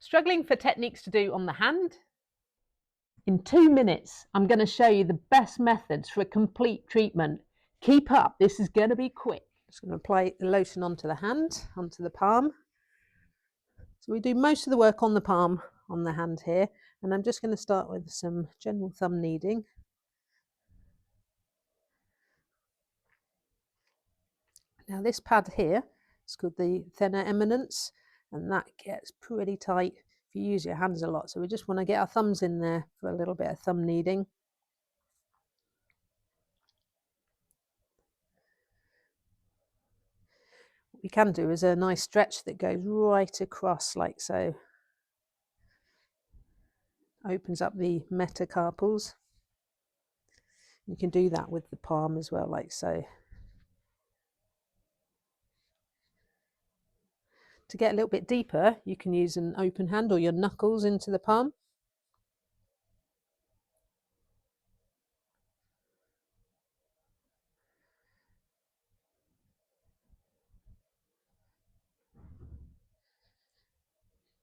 Struggling for techniques to do on the hand? In 2 minutes, I'm going to show you the best methods for a complete treatment. Keep up, this is going to be quick. Just going to apply the lotion onto the hand, onto the palm. So we do most of the work on the palm, on the hand here, and I'm just going to start with some general thumb kneading. Now this pad here is called the thinner eminence, and that gets pretty tight if you use your hands a lot. So we just want to get our thumbs in there for a little bit of thumb kneading. What we can do is a nice stretch that goes right across like so. Opens up the metacarpals. You can do that with the palm as well, like so. To get a little bit deeper, you can use an open hand or your knuckles into the palm.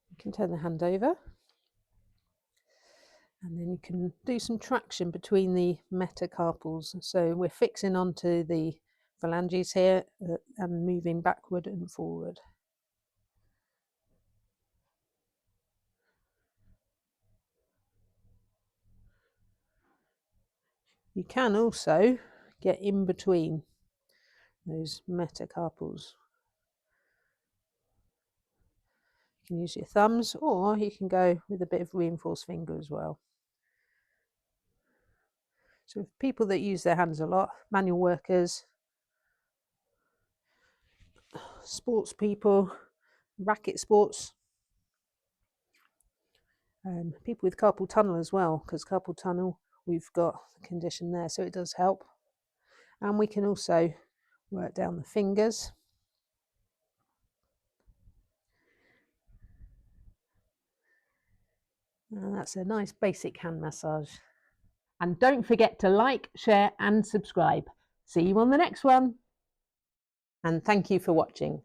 You can turn the hand over. And then you can do some traction between the metacarpals. So we're fixing onto the phalanges here and moving backward and forward. You can also get in between those metacarpals. You can use your thumbs, or you can go with a bit of reinforced finger as well. So people that use their hands a lot, manual workers, sports people, racket sports, people with carpal tunnel as well, because carpal tunnel, we've got the condition there, so it does help. And we can also work down the fingers. And that's a nice basic hand massage. And don't forget to like, share and subscribe. See you on the next one. And thank you for watching.